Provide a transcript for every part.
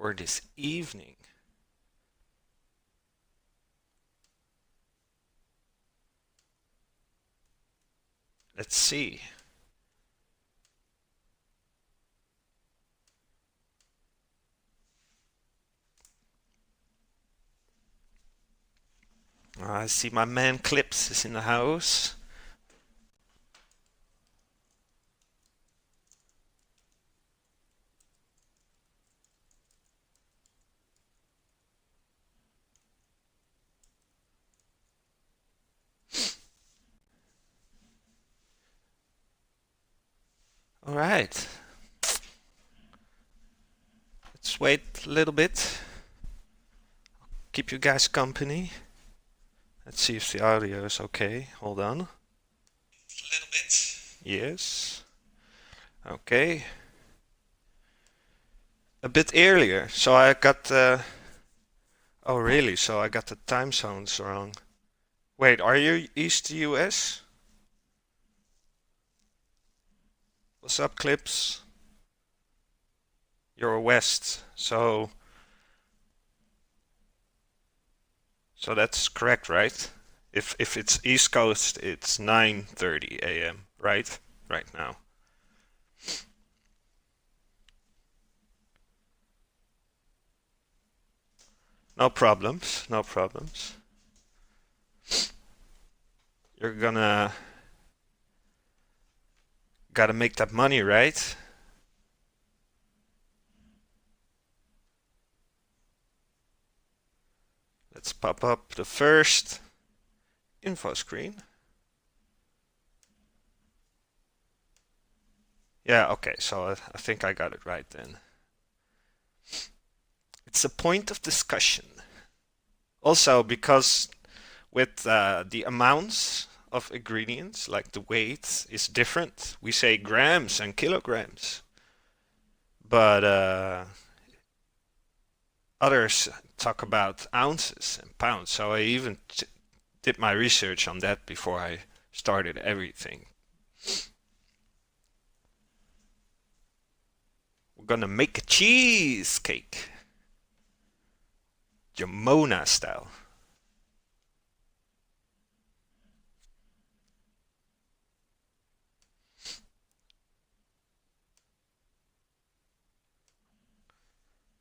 or this evening? Let's see. I see my man Clips is in the house. All right. Let's wait a little bit. Keep you guys company. Let's see if the audio is okay. Hold on. A little bit. Yes. Okay. A bit earlier. So I got oh really? So I got the time zones wrong. Wait, are you East US? What's up, Clips? You're West. So that's correct, right? If it's East Coast, it's 9:30 a.m., right? Right now. No problems, no problems. You're gonna gotta make that money, right? Let's pop up the first info screen. Yeah, okay, so I think I got it right then. It's a point of discussion. Also, because with the amounts of ingredients, like the weight is different. We say grams and kilograms, but others talk about ounces and pounds. So I even did my research on that before I started everything. We're gonna make a cheesecake, Jamona style.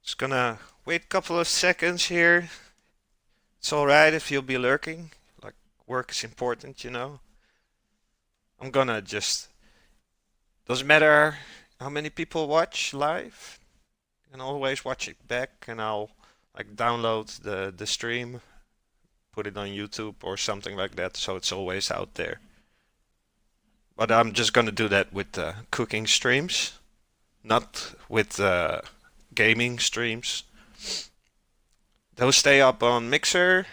Just gonna wait a couple of seconds here. It's alright if you'll be lurking. Like, work is important, you know. I'm gonna just. Doesn't matter how many people watch live. You can always watch it back, and I'll like download the stream, put it on YouTube or something like that, so it's always out there. But I'm just gonna do that with cooking streams, not with gaming streams. Those stay up on Mixer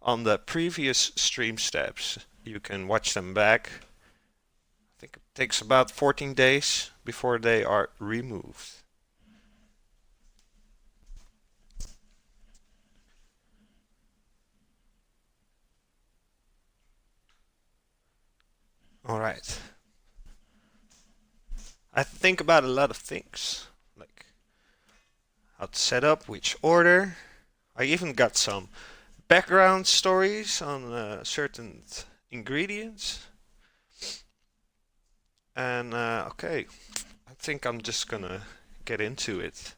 on the previous stream steps. You can watch them back. I think it takes about 14 days before they are removed. All right. I think about a lot of things, like how to set up, which order. I even got some background stories on certain ingredients. And okay, I think I'm just gonna get into it.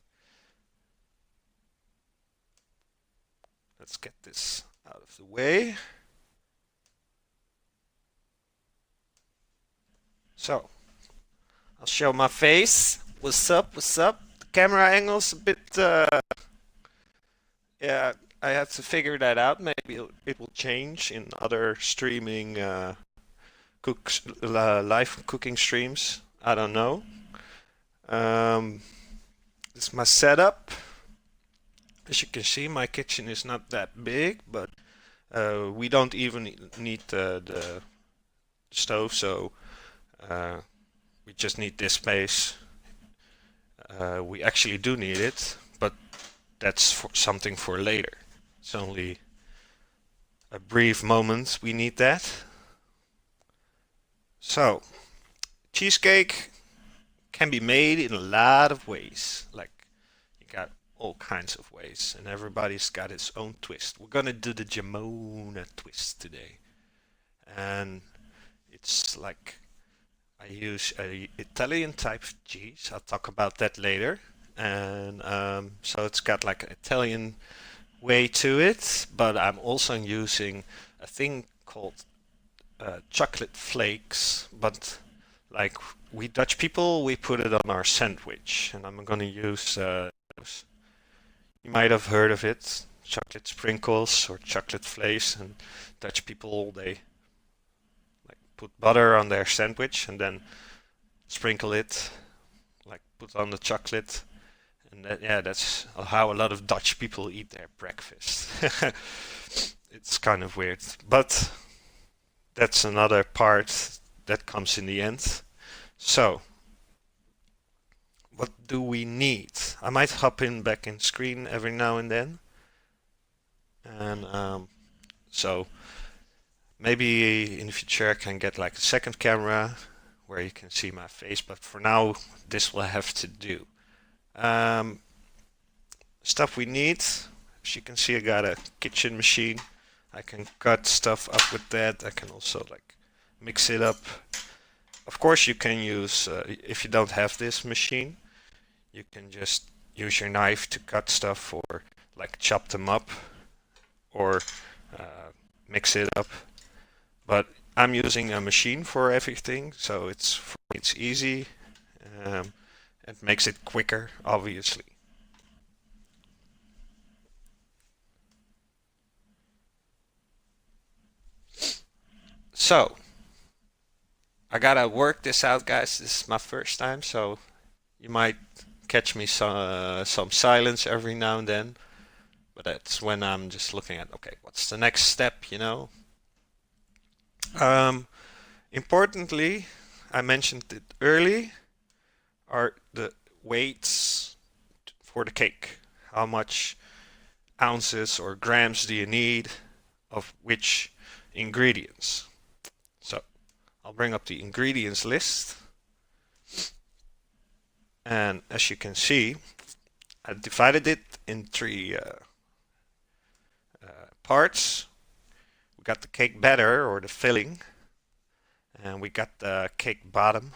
Let's get this out of the way. So, I'll show my face. What's up? What's up? The camera angle's a bit, yeah, I have to figure that out. Maybe it will change in other streaming live cooking streams. I don't know. Um, this is my setup. As you can see, my kitchen is not that big, but we don't even need the stove, so uh, we just need this space. We actually do need it, but that's something for later. It's only a brief moment we need that. So, cheesecake can be made in a lot of ways. Like, you got all kinds of ways, and everybody's got his own twist. We're gonna do the Jamona twist today, and it's like I use a Italian type of cheese. I'll talk about that later. And so it's got like an Italian way to it, but I'm also using a thing called chocolate flakes. But like we Dutch people, we put it on our sandwich, and I'm gonna use those. You might have heard of it, chocolate sprinkles or chocolate flakes, and Dutch people they like put butter on their sandwich and then sprinkle it, like put on the chocolate, and that, yeah, that's how a lot of Dutch people eat their breakfast. It's kind of weird, but that's another part that comes in the end. So, what do we need? I might hop in back in screen every now and then, and so maybe in the future I can get like a second camera where you can see my face, but for now this will have to do. Um, Stuff we need. As you can see, I got a kitchen machine. I can cut stuff up with that. I can also like mix it up. Of course, you can use, if you don't have this machine, you can just use your knife to cut stuff or like chop them up or mix it up. But I'm using a machine for everything, so it's easy. It makes it quicker, obviously. So, I gotta work this out, guys. This is my first time, so you might catch me some silence every now and then. But that's when I'm just looking at, okay, what's the next step, you know? Um, Importantly, I mentioned it early, are the weights for the cake. How much ounces or grams do you need of which ingredients? So I'll bring up the ingredients list. And as you can see, I divided it in three parts. We got the cake batter or the filling, and we got the cake bottom.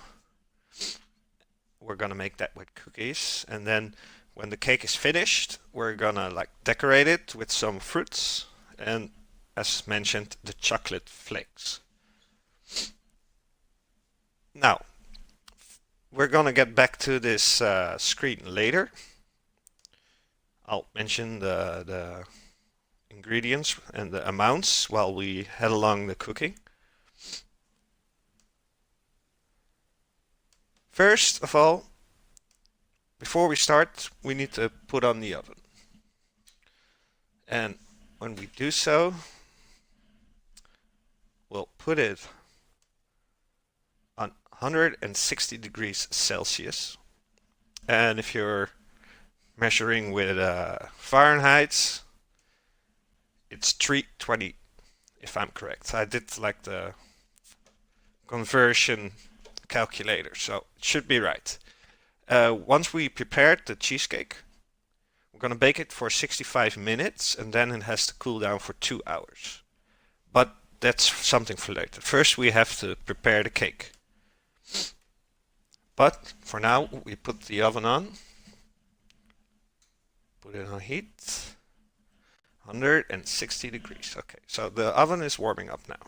We're gonna make that with cookies, and then when the cake is finished, we're gonna like decorate it with some fruits and, as mentioned, the chocolate flakes. Now, we're gonna get back to this screen later. I'll mention the ingredients and the amounts while we head along the cooking. First of all, before we start, we need to put on the oven. And when we do so, we'll put it on 160 degrees Celsius. And if you're measuring with Fahrenheit, it's 320, if I'm correct. I did like the conversion calculator, so it should be right. Once we prepared the cheesecake, we're gonna bake it for 65 minutes, and then it has to cool down for 2 hours. But that's something for later. First, we have to prepare the cake. But for now, we put the oven on. Put it on heat. 160 degrees. Okay, so the oven is warming up now.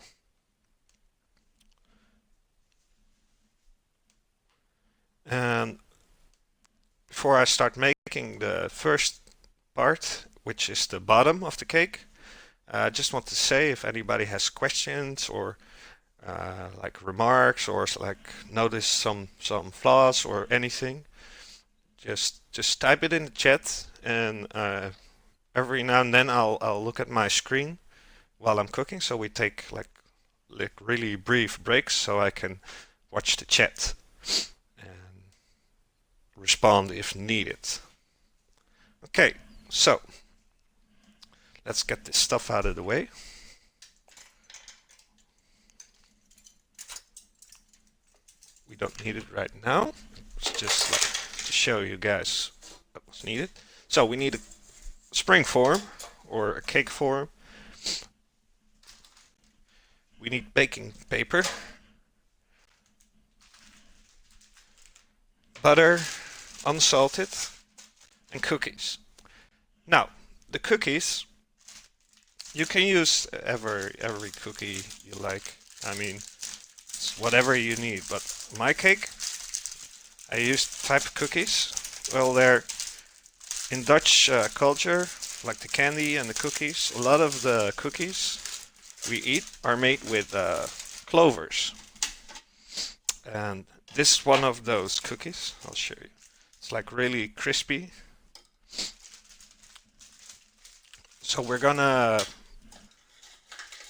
And before I start making the first part, which is the bottom of the cake, I just want to say if anybody has questions or like remarks or like notice some flaws or anything, just type it in the chat, and every now and then I'll look at my screen while I'm cooking. So we take like really brief breaks so I can watch the chat and respond if needed. Okay, so let's get this stuff out of the way. We don't need it right now. It's just like to show you guys what was needed. So we need a spring form or a cake form. We need baking paper, butter, unsalted, and cookies. Now, the cookies, you can use every cookie you like. I mean, it's whatever you need. But my cake, I used type of cookies. Well, they're in Dutch culture, like the candy and the cookies. A lot of the cookies we eat are made with clovers. And this is one of those cookies. I'll show you. It's like really crispy. So we're gonna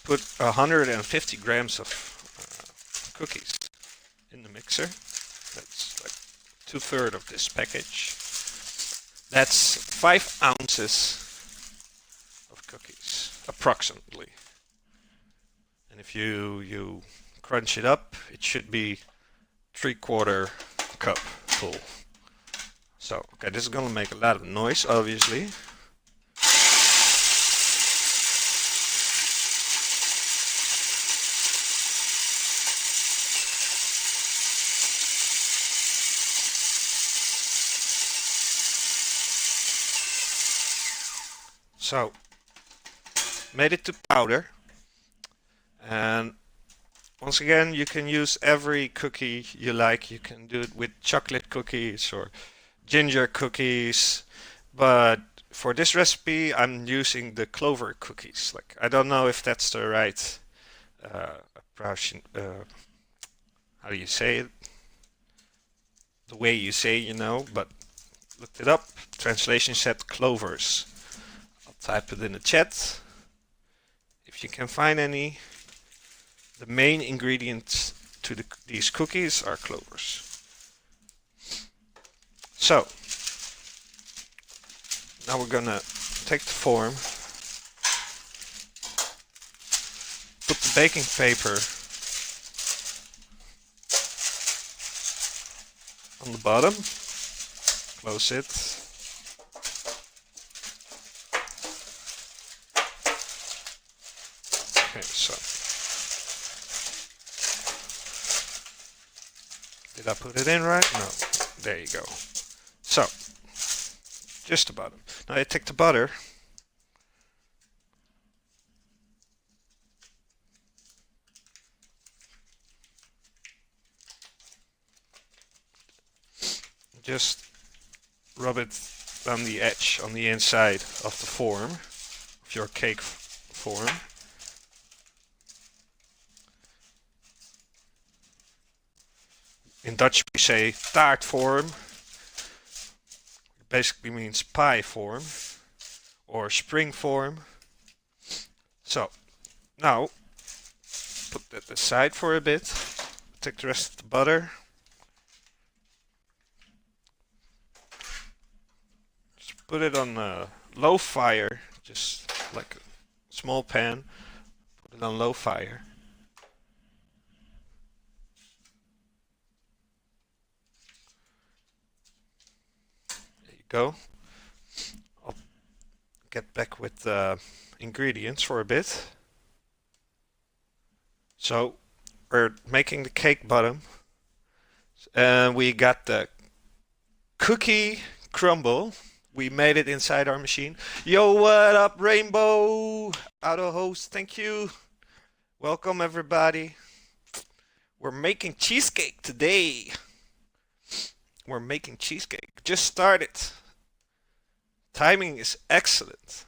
put 150 grams of cookies in the mixer. That's like 2/3 of this package. That's 5 ounces of cookies, approximately. And if you crunch it up, it should be 3/4 cup full. So, okay, this is gonna make a lot of noise, obviously. So, made it to powder. And once again, you can use every cookie you like. You can do it with chocolate cookies or ginger cookies. But for this recipe, I'm using the clover cookies. Like, I don't know if that's the right approach. How do you say it? The way you say, but looked it up. Translation said clovers. I'll type it in the chat if you can find any. The main ingredients to these cookies are clovers. So, now we're gonna take the form, put the baking paper on the bottom, close it. Okay, so did I put it in right? No, there you go. So, just the bottom. Now I take the butter, just rub it on the edge, on the inside of the form, of your cake form. In Dutch we say taartvorm. It basically means pie form or spring form. So now put that aside for a bit. Take the rest of the butter. Just put it on a low fire, just like a small pan. Put it on low fire. Go. I'll get back with the ingredients for a bit. So we're making the cake bottom, and we got the cookie crumble. We made it inside our machine. Yo, what up, Rainbow? Auto host, thank you. Welcome, everybody. We're making cheesecake today. We're making cheesecake. Just started. Timing is excellent.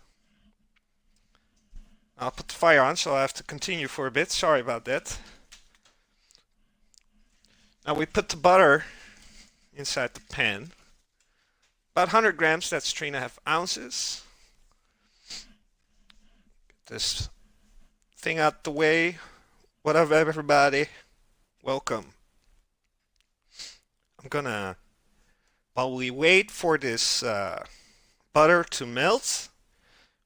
I'll put the fire on, so I have to continue for a bit. Sorry about that. Now we put the butter inside the pan. About 100 grams, that's 3.5 ounces. Get this thing out the way. What up, everybody? Welcome. I'm gonna, while we wait for this butter to melt,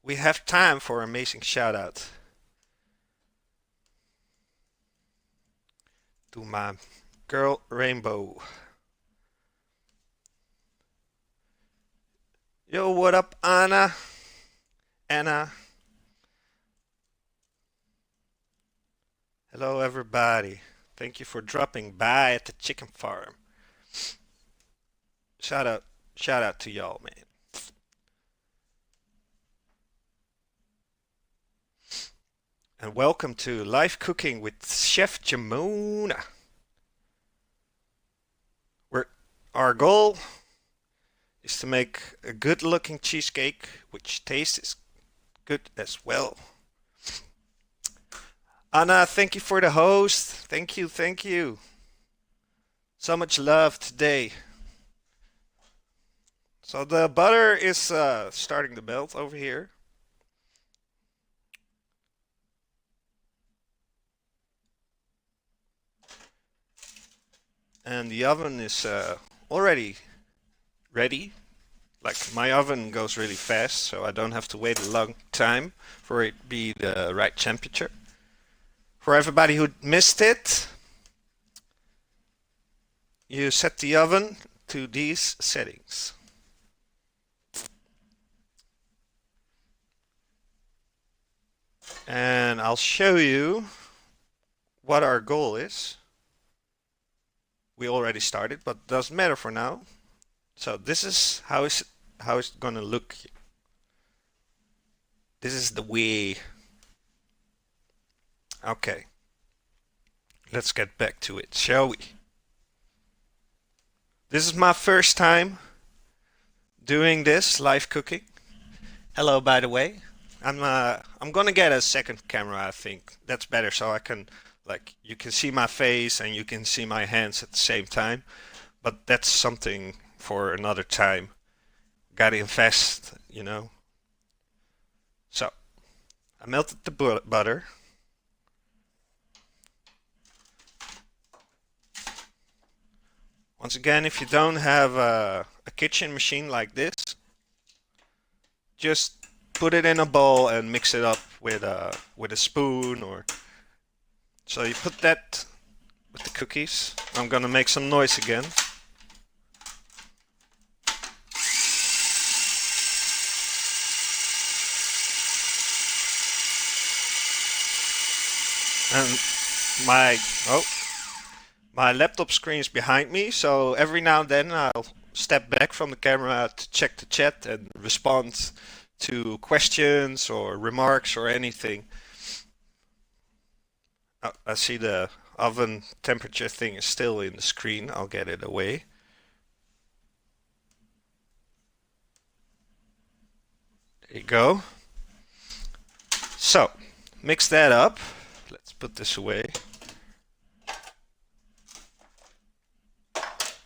we have time for an amazing shout out to my girl Rainbow. Yo, what up, Anna? Anna. Hello, everybody. Thank you for dropping by at the chicken farm. Shout out, shout out to y'all, man. And welcome to Live Cooking with Chef Jamuna. Where our goal is to make a good-looking cheesecake which tastes good as well. Anna, thank you for the host. Thank you, thank you. So much love today. So the butter is starting to melt over here. And the oven is already ready. Like my oven goes really fast, so I don't have to wait a long time for it to be the right temperature. For everybody who missed it, you set the oven to these settings. And I'll show you what our goal is. We already started, but doesn't matter for now. So this is how it's gonna look. This is the way. Okay. Let's get back to it, shall we? This is my first time doing this live cooking. Hello, by the way. I'm gonna get a second camera, I think. That's better so I can like you can see my face and you can see my hands at the same time. But that's something for another time. Gotta invest, you know. So, I melted the butter. Once again, if you don't have a kitchen machine like this, just put it in a bowl and mix it up with a spoon or. So you put that with the cookies. I'm gonna make some noise again. And my laptop screen is behind me, so every now and then I'll step back from the camera to check the chat and respond to questions or remarks or anything. Oh, I see the oven temperature thing is still in the screen. I'll get it away. There you go. So, mix that up. Let's put this away.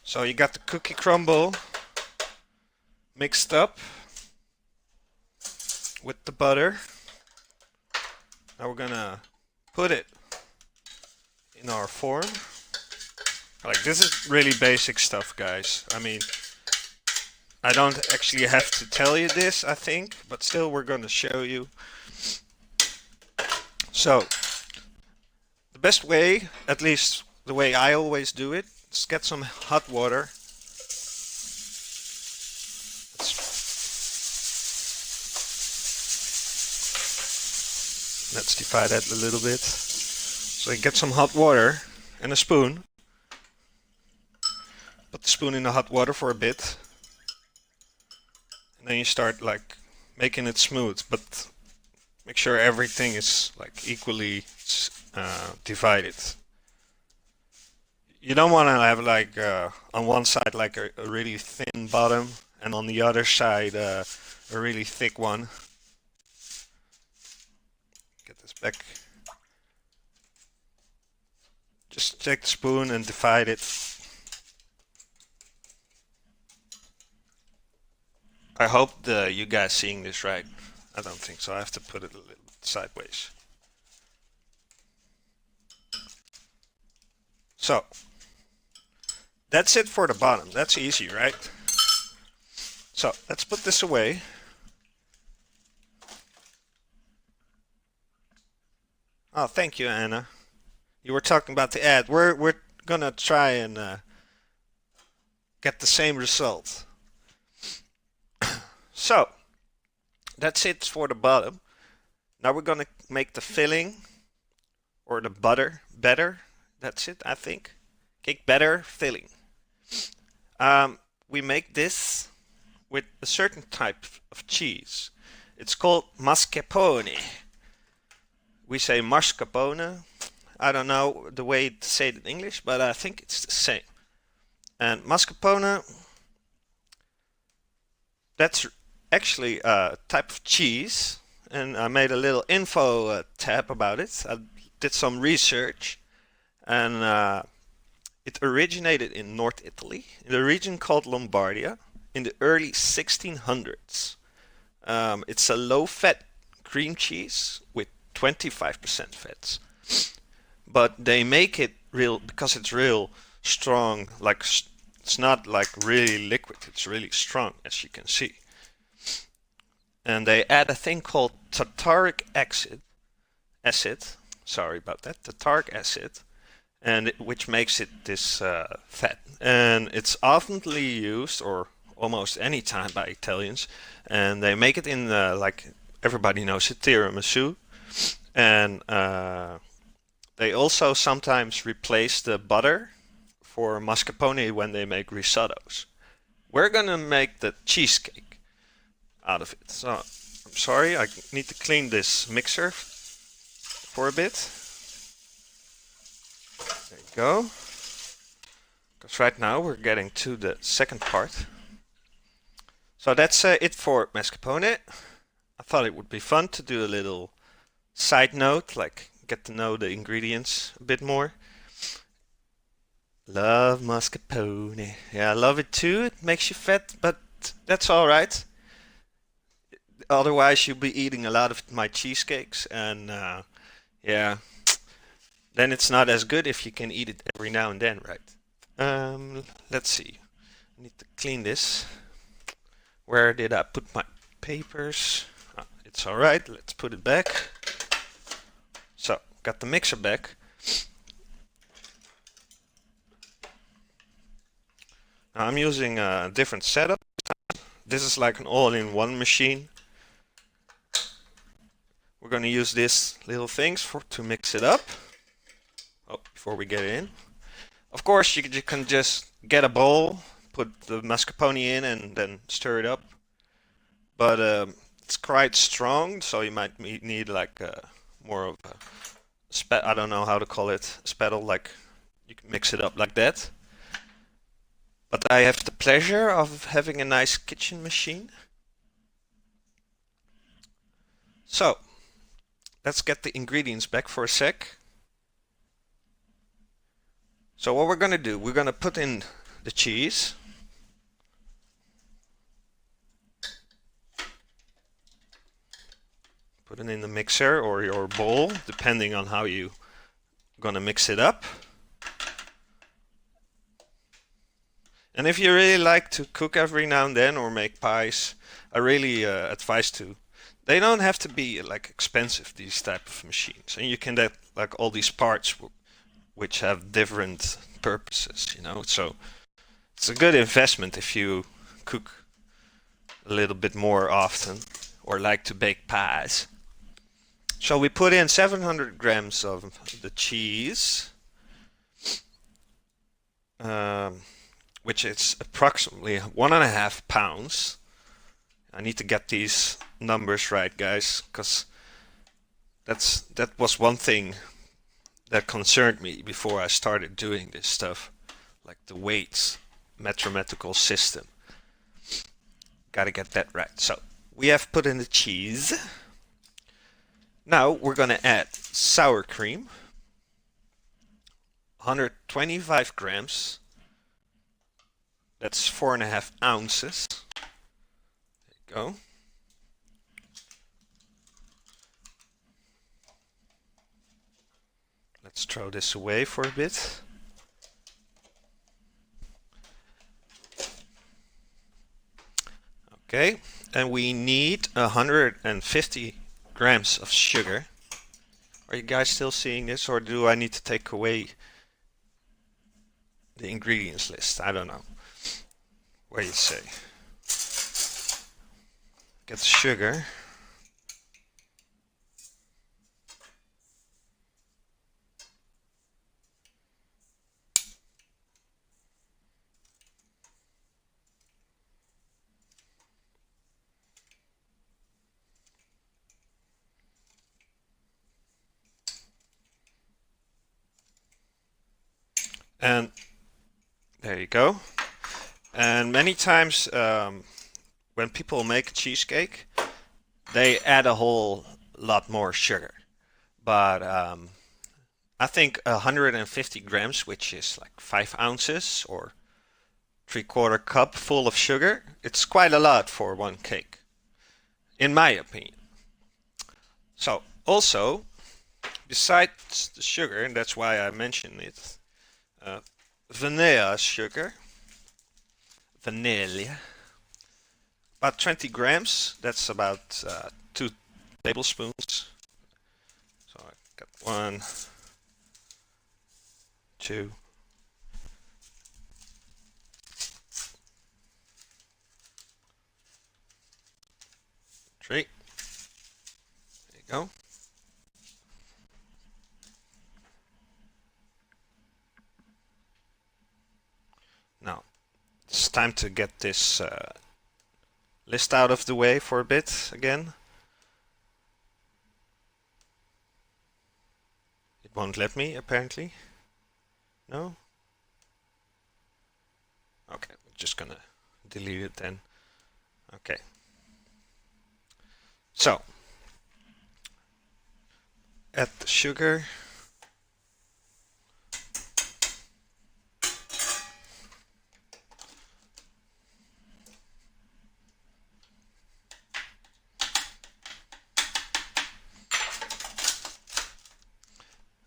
So you got the cookie crumble mixed up with the butter. Now we're gonna put it in our form. Like this is really basic stuff, guys. I mean, I don't actually have to tell you this, I think, but still we're gonna show you. So, the best way, at least the way I always do it, is get some hot water. Let's divide that a little bit. So you get some hot water and a spoon. Put the spoon in the hot water for a bit. And then you start like making it smooth, but make sure everything is like equally divided. You don't want to have like on one side like a really thin bottom and on the other side a really thick one. Get this back. Just take the spoon and divide it. I hope you guys seeing this right. I don't think so. I have to put it a little sideways. So, that's it for the bottom. That's easy, right? So, let's put this away. Oh, thank you, Anna. You were talking about the ad. We're gonna try and get the same result. So that's it for the bottom. Now we're gonna make the filling or the butter better. That's it, I think. Cake better filling. We make this with a certain type of cheese. It's called mascarpone. We say mascarpone. I don't know the way to say it in English, but I think it's the same. And mascarpone, that's actually a type of cheese. And I made a little info tab about it. I did some research, and it originated in North Italy, in a region called Lombardia, in the early 1600s. It's a low-fat cream cheese with 25% fats, but they make it real because it's real strong. Like it's not like really liquid; it's really strong, as you can see. And they add a thing called tartaric acid. Acid. Sorry about that. Tartaric acid, and which makes it this fat. And it's oftenly used, or almost any time, by Italians, and they make it in like everybody knows it, tiramisu, and they also sometimes replace the butter for mascarpone when they make risottos. We're gonna make the cheesecake out of it. So I'm sorry, I need to clean this mixer for a bit. There you go. Because right now we're getting to the second part. So that's it for mascarpone. I thought it would be fun to do a little side note, like get to know the ingredients a bit more. Love mascarpone. Yeah, I love it too. It makes you fat, but that's all right. Otherwise, you'll be eating a lot of my cheesecakes, and yeah, then it's not as good if you can eat it every now and then, right? Let's see. I need to clean this. Where did I put my papers? It's all right. Let's put it back. So, got the mixer back. Now I'm using a different setup. This is like an all-in-one machine. We're going to use these little things to mix it up. Oh, before we get in. Of course, you can just get a bowl, put the mascarpone in, and then stir it up. But it's quite strong, so you might need like more of a I don't know how to call it, a spattle, like you can mix it up like that. But I have the pleasure of having a nice kitchen machine. So, let's get the ingredients back for a sec. So what we're gonna do, we're gonna put in the cheese. Put it in the mixer or your bowl, depending on how you're gonna mix it up. And if you really like to cook every now and then or make pies, I really advise to. They don't have to be like expensive, these type of machines, and you can get like all these parts which have different purposes, you know. So it's a good investment if you cook a little bit more often or like to bake pies. So we put in 700 grams of the cheese, which is approximately 1.5 pounds. I need to get these numbers right, guys, because that was one thing that concerned me before I started doing this stuff, like the weights, mathematical system. Gotta get that right. So we have put in the cheese. Now we're gonna add sour cream, 125 grams. That's 4.5 ounces. There you go. Let's throw this away for a bit. Okay, and we need 150 grams of sugar. Are you guys still seeing this, or do I need to take away the ingredients list? I don't know. What do you say? get the sugar. And there you go. And many times when people make cheesecake, they add a whole lot more sugar. But I think 150 grams, which is like 5 ounces or 3/4 cup full of sugar, it's quite a lot for one cake, in my opinion. So also, besides the sugar, and that's why I mentioned it, uh, vanilla sugar, vanilla, about 20 grams. That's about 2 tablespoons. So I got 1, 2, 3. There you go. Now it's time to get this list out of the way for a bit again. It won't let me, apparently. No? Okay, I'm just gonna delete it then. Okay. So, add the sugar.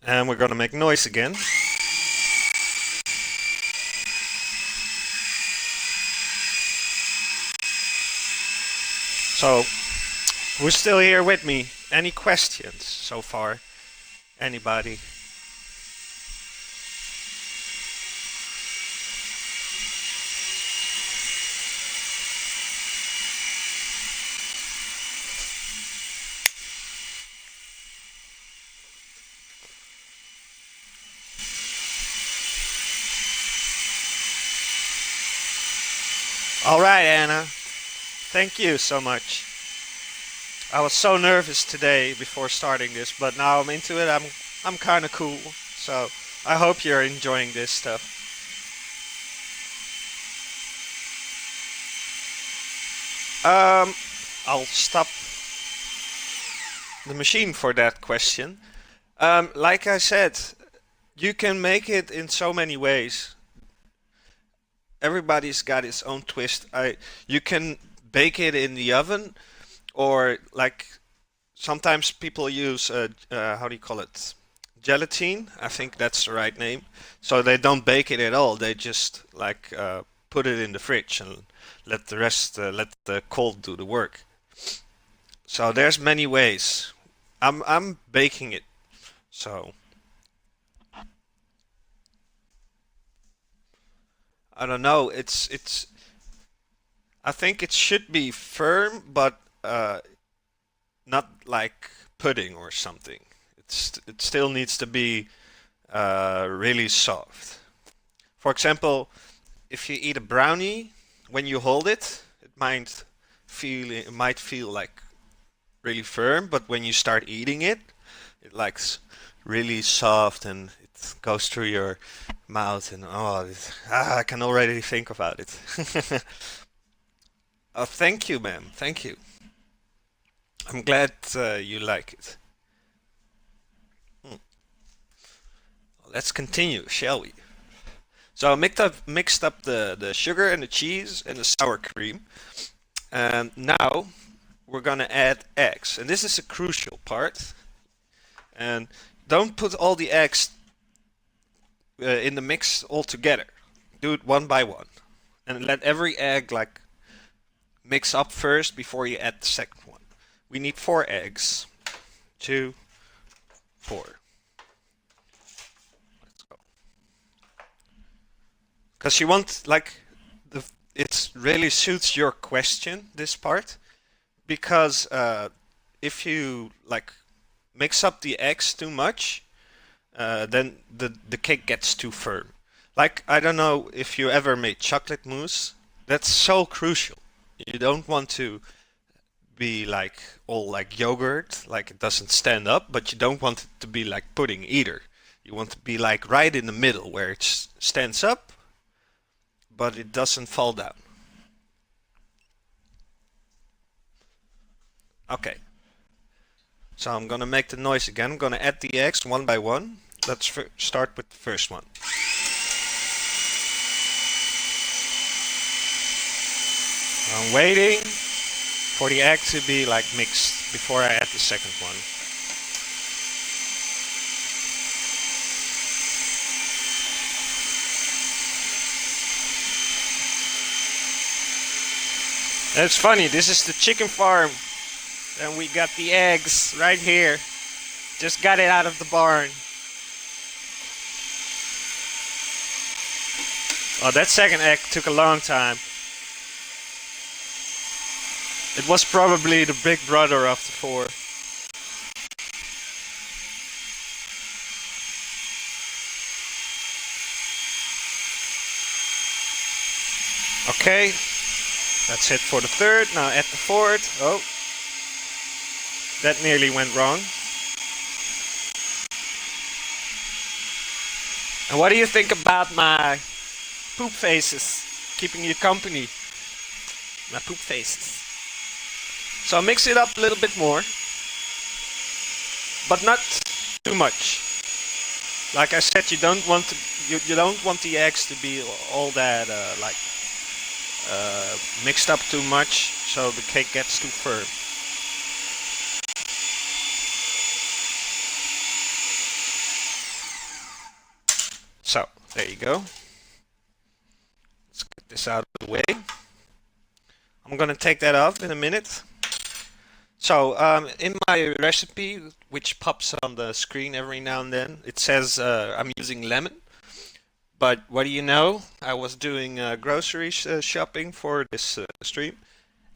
And we're gonna make noise again. So, who's still here with me? Any questions so far? Anybody? All right, Anna. Thank you so much. I was so nervous today before starting this, but now I'm into it. I'm kind of cool. So I hope you're enjoying this stuff. Um, I'll stop the machine for that question. Like I said, you can make it in so many ways. Everybody's got its own twist. You can bake it in the oven, or like sometimes people use how do you call it? Gelatine. I think that's the right name. So they don't bake it at all. They just like put it in the fridge and let the rest let the cold do the work. So there's many ways. I'm baking it. So I don't know. It's I think it should be firm, but not like pudding or something. It still needs to be really soft. For example, if you eat a brownie, when you hold it, it might feel like really firm, but when you start eating it, it likes really soft and it goes through your mouth and I can already think about it. Oh, thank you, ma'am. Thank you. I'm glad you like it. Hmm. Let's continue, shall we? So I mixed up the sugar and the cheese and the sour cream. And now we're gonna add eggs. And this is a crucial part. And don't put all the eggs in the mix all together. Do it one by one. And let every egg like mix up first before you add the second one. We need 4 eggs. 2, 4. Let's go. Because you want like it really suits your question, this part, because if you like mix up the eggs too much, then the cake gets too firm. Like, I don't know if you ever made chocolate mousse. That's so crucial. You don't want to be like all like yogurt, like it doesn't stand up, but you don't want it to be like pudding either. You want to be like right in the middle where it stands up, but it doesn't fall down. Okay, so I'm gonna make the noise again. I'm gonna add the eggs one by one. Let's start with the first one. I'm waiting for the egg to be like mixed before I add the second one. And it's funny, this is the chicken farm, and we got the eggs right here. Just got it out of the barn. Oh, that second egg took a long time. It was probably the big brother of the four. Okay, that's it for the third. Now add the fourth. Oh, that nearly went wrong. And what do you think about my poop faces keeping you company? My poop faces. So mix it up a little bit more, but not too much. Like I said, you don't want to, you don't want the eggs to be all that mixed up too much, so the cake gets too firm. So there you go. Let's get this out of the way. I'm gonna take that off in a minute. So in my recipe, which pops on the screen every now and then, it says I'm using lemon. But what do you know? I was doing grocery shopping for this stream,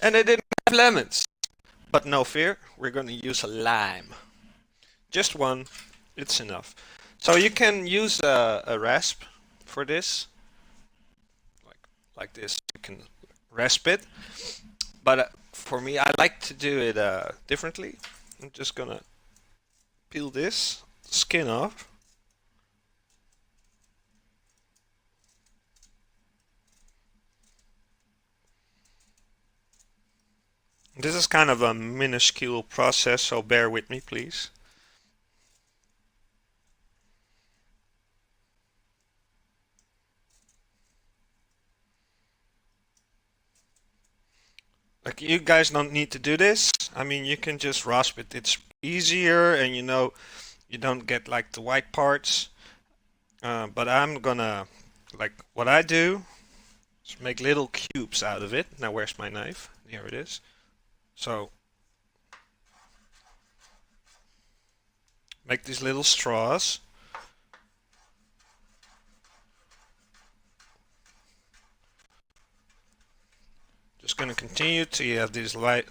and they didn't have lemons. But no fear, we're going to use a lime. Just one, it's enough. So you can use a rasp for this, like this. You can rasp it. But for me, I like to do it differently. I'm just gonna peel this skin off. This is kind of a minuscule process, so bear with me, please. Like, you guys don't need to do this. I mean, you can just rasp it. It's easier, and you don't get like the white parts. But I'm gonna, like, what I do is make little cubes out of it. Now, where's my knife? Here it is. So, make these little straws. Just gonna continue till you have these light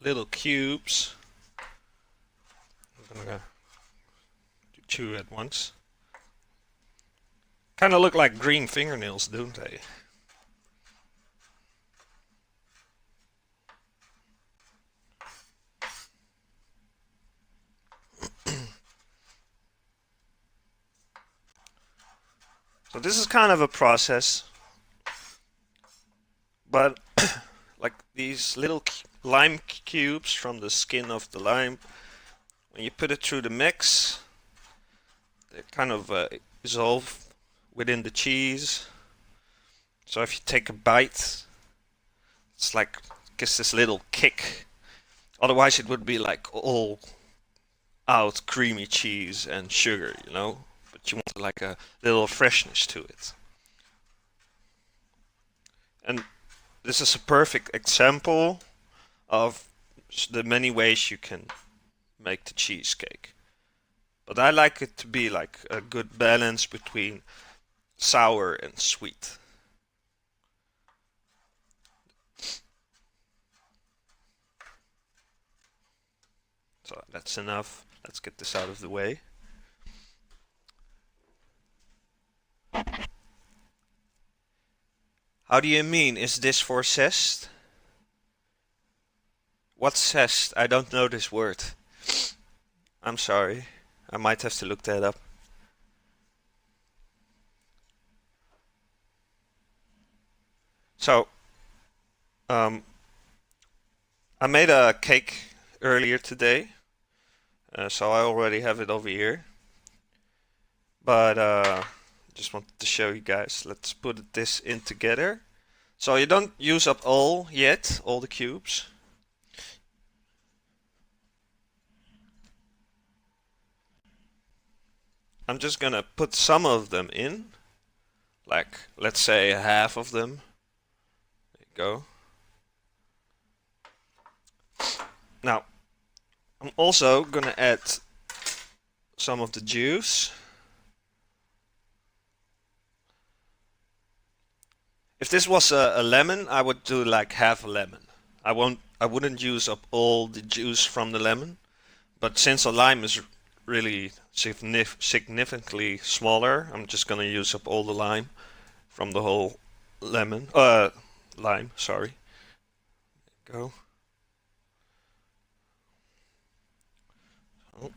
little cubes. I'm gonna do two at once. Kind of look like green fingernails, don't they? So this is kind of a process, but like these little lime cubes from the skin of the lime, when you put it through the mix, they kind of dissolve within the cheese. So if you take a bite, it's like gives this little kick. Otherwise, it would be like all out creamy cheese and sugar, you know. But you want like a little freshness to it. And this is a perfect example of the many ways you can make the cheesecake. But I like it to be like a good balance between sour and sweet. So that's enough. Let's get this out of the way. How do you mean? Is this for zest? What's zest? I don't know this word. I'm sorry. I might have to look that up. So, I made a cake earlier today, so I already have it over here. But just wanted to show you guys. Let's put this in together. So you don't use up all yet, all the cubes. I'm just gonna put some of them in, like let's say half of them. There you go. Now, I'm also gonna add some of the juice. If this was a lemon, I would do like half a lemon. I wouldn't use up all the juice from the lemon, but since a lime is really significantly smaller, I'm just gonna use up all the lime from the whole lemon. Lime, sorry. Go. Oh.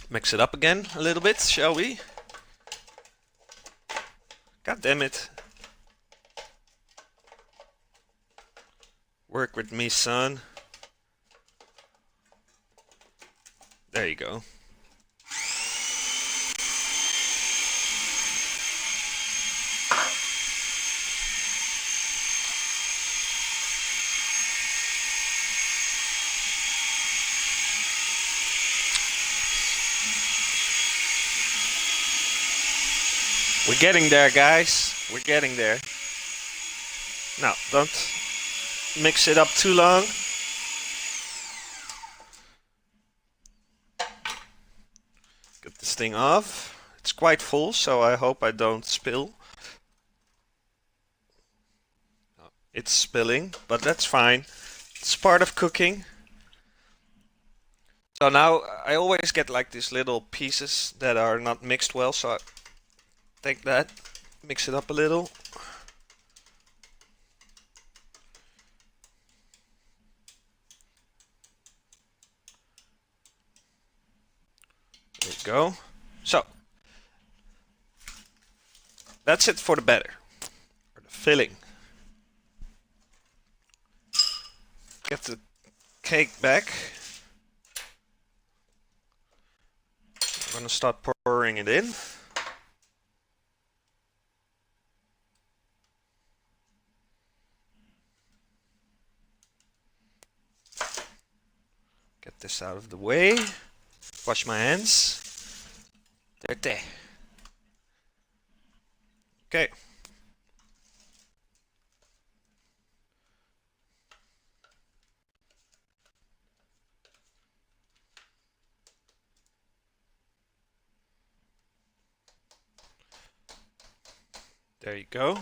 Mix it up again a little bit, shall we? God damn it. Work with me, son. There you go. We're getting there, guys. We're getting there. Now, don't mix it up too long. Get this thing off. It's quite full, so I hope I don't spill. It's spilling, but that's fine. It's part of cooking. So now I always get like these little pieces that are not mixed well, so I take that, mix it up a little. There you go. So that's it for the batter, or the filling. Get the cake back. I'm gonna start pouring it in. Get this out of the way. Wash my hands. Dirty. Okay. There you go.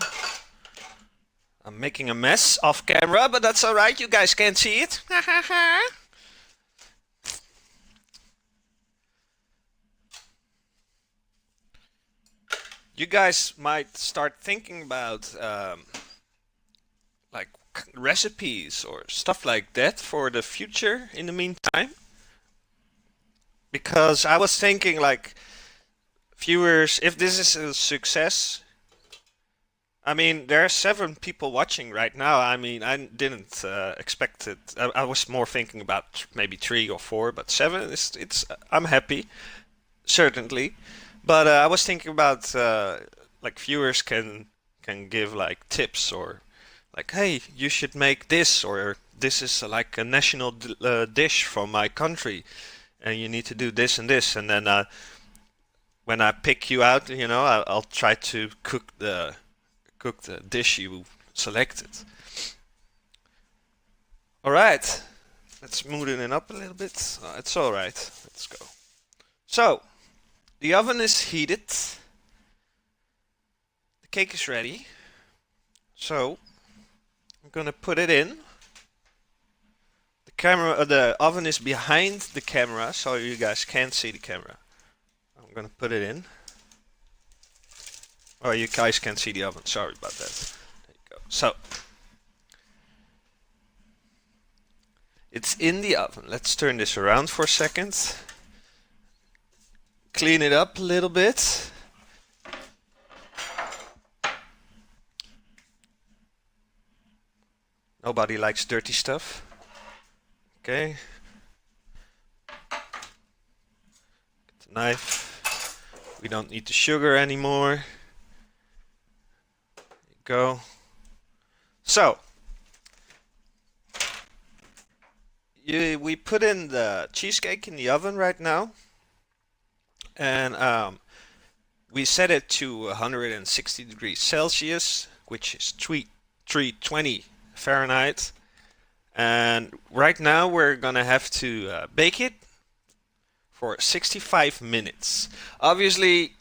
I'm making a mess off camera, but that's alright, you guys can't see it. You guys might start thinking about like recipes or stuff like that for the future in the meantime. Because I was thinking like viewers, if this is a success, I mean, there are 7 people watching right now. I mean, I didn't expect it. I was more thinking about maybe 3 or 4, but 7 is it's. I'm happy, certainly. But I was thinking about like viewers can give like tips or like, hey, you should make this, or this is like a national dish from my country, and you need to do this and this, and then when I pick you out, I'll try to cook the dish you selected. All right, let's smoothen it up a little bit. It's all right. Let's go. So, the oven is heated. The cake is ready. So, I'm gonna put it in. camera, the oven is behind the camera, so you guys can't see the camera. I'm gonna put it in. Oh, you guys can't see the oven. Sorry about that. There you go. So it's in the oven. Let's turn this around for a second. Clean it up a little bit. Nobody likes dirty stuff. Okay. Get the knife. We don't need the sugar anymore. There you go. So, we put in the cheesecake in the oven right now. And we set it to 160 degrees Celsius, which is 320 Fahrenheit. And right now we're gonna have to bake it for 65 minutes. Obviously,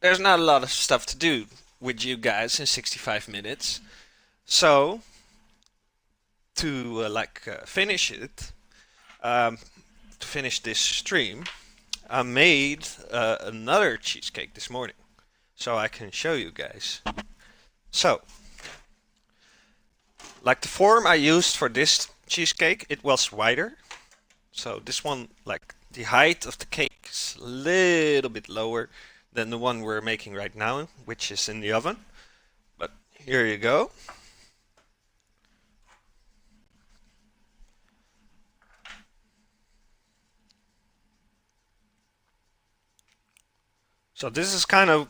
there's not a lot of stuff to do with you guys in 65 minutes. So, to finish it, to finish this stream, I made another cheesecake this morning, so I can show you guys. So, like the form I used for this cheesecake, it was wider. So this one, like the height of the cake is a little bit lower than the one we're making right now, which is in the oven. But here you go. So this is kind of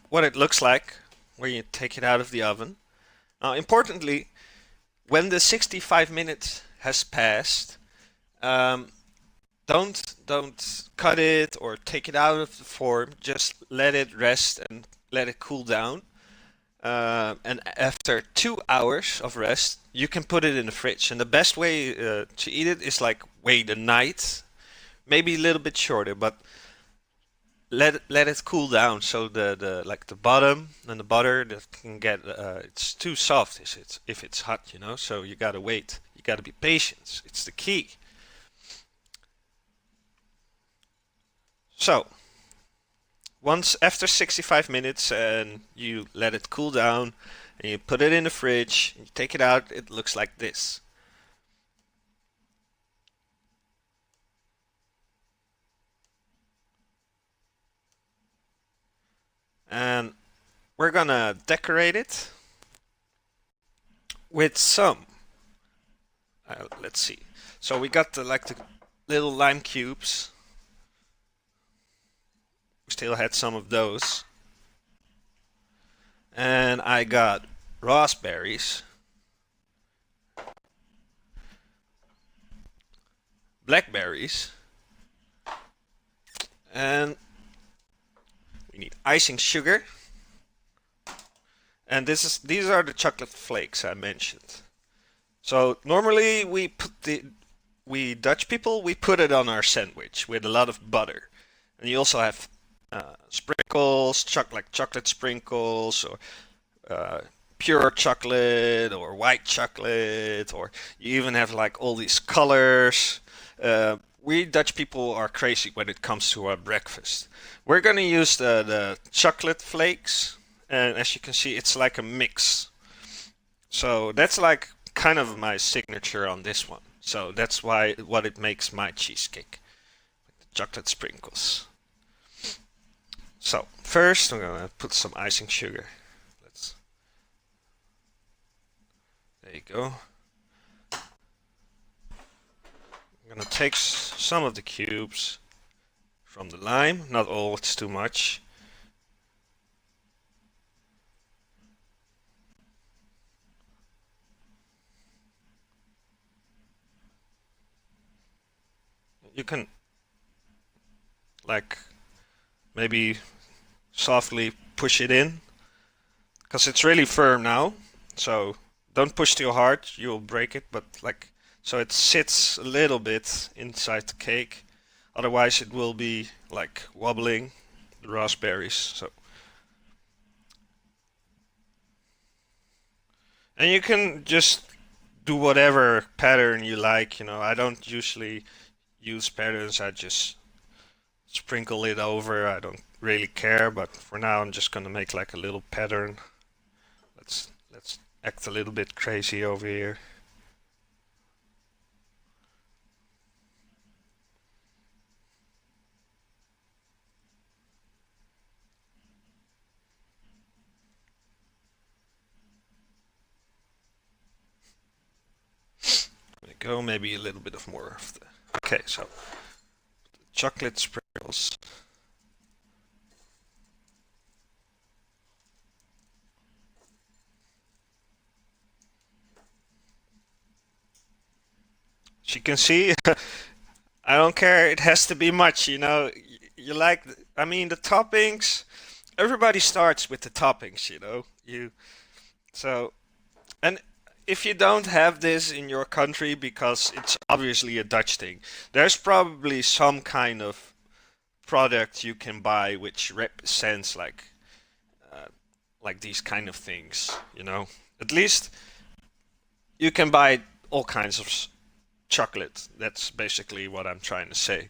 what it looks like when you take it out of the oven. Now, importantly, when the 65 minutes has passed, don't cut it or take it out of the form. Just let it rest and let it cool down. And after 2 hours of rest, you can put it in the fridge. And the best way to eat it is like wait a night, maybe a little bit shorter, but let it cool down so the like the bottom and the butter that can get it's too soft if it's hot, you know. So you gotta wait. You gotta be patient. It's the key. So once after 65 minutes and you let it cool down and you put it in the fridge, you take it out, it looks like this. And we're gonna decorate it with some. Let's see. So we got the little lime cubes. We still had some of those. And I got raspberries, blackberries, and we need icing sugar. And these are the chocolate flakes I mentioned. So normally we Dutch people, we put it on our sandwich with a lot of butter. And you also have sprinkles, chocolate sprinkles, or pure chocolate, or white chocolate, or you even have like all these colors. We Dutch people are crazy when it comes to our breakfast. We're gonna use the chocolate flakes, and as you can see, it's like a mix. So that's like kind of my signature on this one. So that's why what it makes my cheesecake. Chocolate sprinkles. So first I'm gonna put some icing sugar. There you go. I'm gonna take some of the cubes from the lime, not all, it's too much. You can like maybe softly push it in because it's really firm now. So don't push too hard, you'll break it, but like so it sits a little bit inside the cake. Otherwise it will be like wobbling the raspberries. So and you can just do whatever pattern you like. I don't usually use patterns. I just sprinkle it over. I don't really care, but for now I'm just gonna make like a little pattern. Let's act a little bit crazy over here. There we go, maybe a little bit of more of the. Okay, so chocolate sprinkles. As you can see, I don't care. It has to be much. You like, I mean, the toppings. Everybody starts with the toppings. So, and if you don't have this in your country, because it's obviously a Dutch thing, there's probably some kind of product you can buy which represents uh, like these kind of things. At least you can buy all kinds of chocolate. That's basically what I'm trying to say.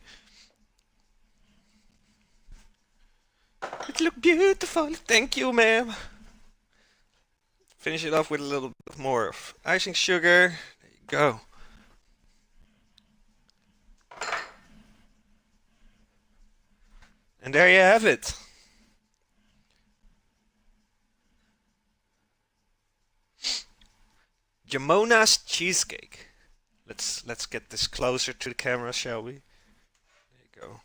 It look beautiful. Thank you, ma'am. Finish it off with a little bit more of icing sugar. There you go. And there you have it. Jamona's cheesecake. Let's get this closer to the camera, shall we? There you go.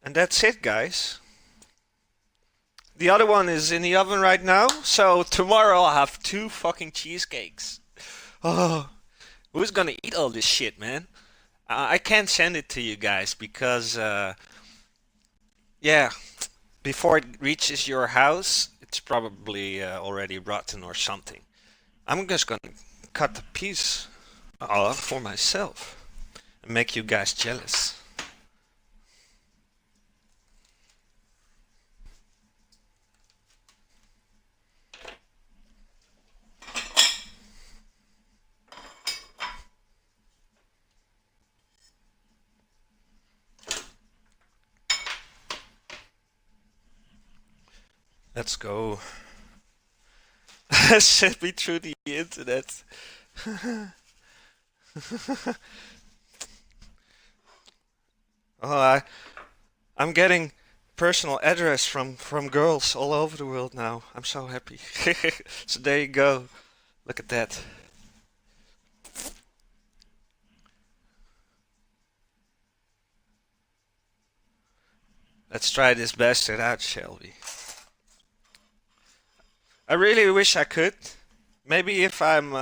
And that's it, guys. The other one is in the oven right now, so tomorrow I'll have two fucking cheesecakes. Oh, who's gonna eat all this shit, man? I can't send it to you guys because, yeah, before it reaches your house, it's probably already rotten or something. I'm just gonna cut a piece off for myself and make you guys jealous. Let's go. Send me through the internet. Oh, I'm getting personal address from girls all over the world now. I'm so happy. So there you go. Look at that. Let's try this bastard out, shall we? I really wish I could. Maybe if I'm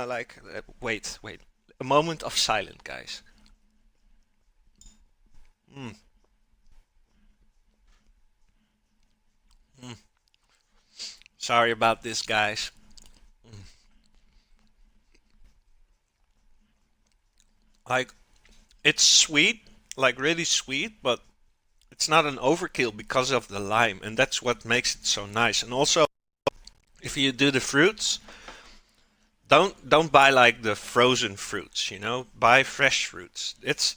wait. A moment of silence, guys. Mm, mm. Sorry about this, guys. Mm. Like, it's sweet, like really sweet, but it's not an overkill because of the lime, and that's what makes it so nice. And also, if you do the fruits, don't buy like the frozen fruits. Buy fresh fruits. It's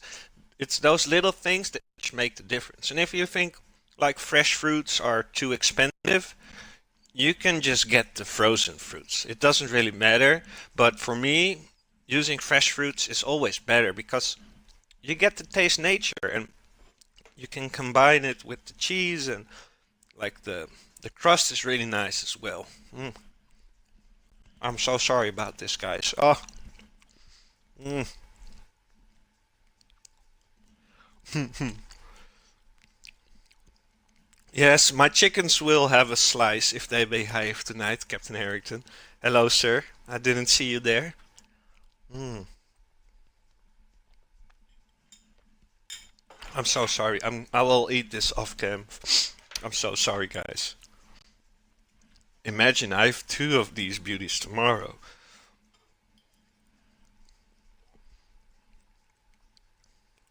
those little things that make the difference. And if you think like fresh fruits are too expensive, you can just get the frozen fruits. It doesn't really matter, but for me, using fresh fruits is always better because you get to taste nature and you can combine it with the cheese and like the crust is really nice as well. Mm, I'm so sorry about this, guys. Oh, mm. Yes, my chickens will have a slice if they behave tonight, Captain Harrington. Hello, sir. I didn't see you there. Mm. I'm so sorry. I will eat this off cam. I'm so sorry, guys. Imagine I have two of these beauties tomorrow.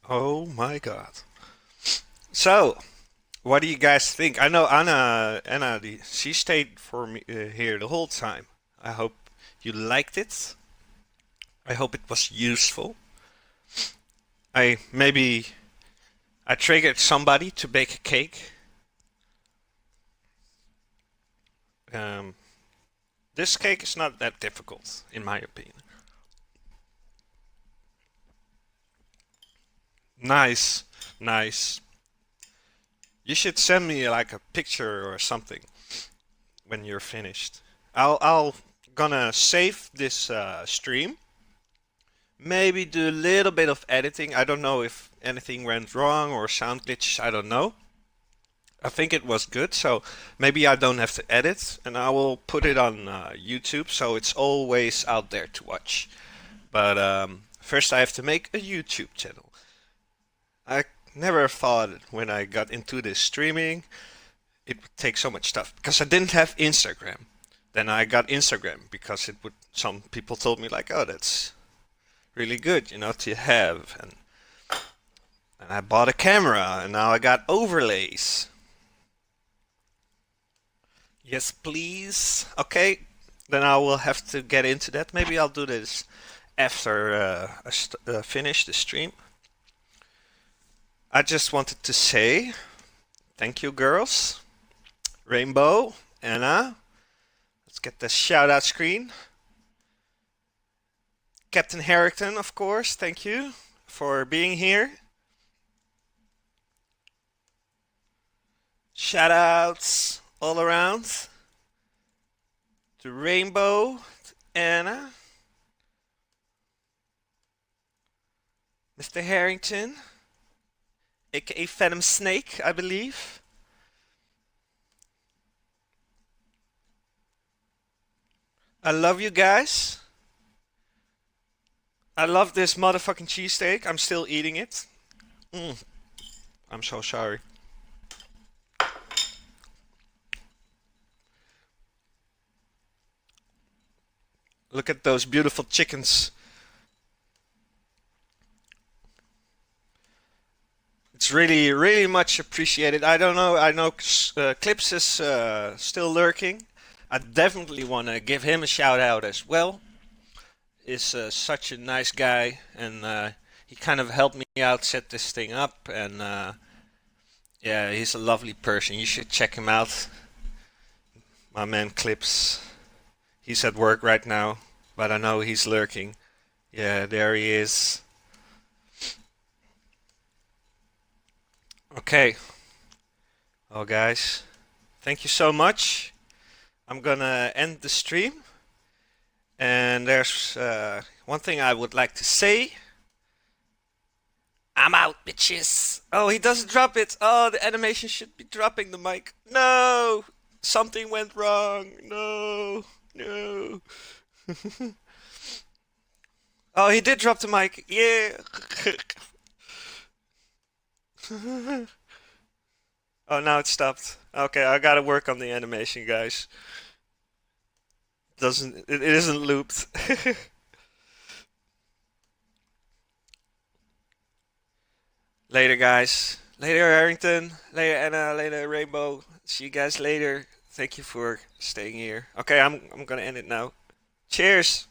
Oh my god. So, What do you guys think? I know Anna, she stayed for me here the whole time. I hope you liked it. I hope it was useful. I maybe I triggered somebody to bake a cake. Um, this cake is not that difficult, in my opinion. Nice, nice. You should send me like a picture or something when you're finished. I'll gonna save this stream. Maybe do a little bit of editing. I don't know if anything went wrong or sound glitch. I don't know. I think it was good, so maybe I don't have to edit, and I will put it on YouTube, so it's always out there to watch. But first, I have to make a YouTube channel. I never thought when I got into this streaming it would take so much stuff because I didn't have Instagram. Then I got Instagram because it would. Some people told me like, "Oh, that's really good, to have." And I bought a camera, and now I got overlays. Yes, please. Okay, then I will have to get into that. Maybe I'll do this after I finish the stream. I just wanted to say thank you, girls. Rainbow, Anna. Let's get the shout out screen. Captain Harrington, of course, thank you for being here. Shout outs all around to Rainbow, to Anna, Mr. Harrington, aka Phantom Snake, I believe. I love you guys. I love this motherfucking cheesesteak. I'm still eating it. Mm, I'm so sorry. Look at those beautiful chickens. It's really, really much appreciated. I don't know. I know Clips is still lurking. I definitely want to give him a shout out as well. Is such a nice guy, and he kind of helped me out set this thing up. And yeah, he's a lovely person. You should check him out. My man Clips. He's at work right now, but I know he's lurking. Yeah, there he is. Okay. Well, guys, thank you so much. I'm gonna end the stream. And there's one thing I would like to say. I'm out, bitches. Oh, he doesn't drop it. Oh, the animation should be dropping the mic. No! Something went wrong. No. No. Oh, he did drop the mic. Yeah. Oh, now it stopped. Okay, I gotta work on the animation, guys. Doesn't it isn't looped. Later, guys. Later, Harrington. Later, Anna. Later, Rainbow. See you guys later. Thank you for staying here. Okay, I'm gonna end it now. Cheers.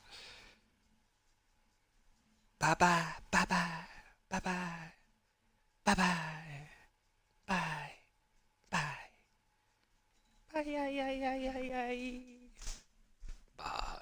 Bye bye. Bye bye. Bye bye. Bye bye. Bye. Bye. Bye. Bye. Bye. Bye.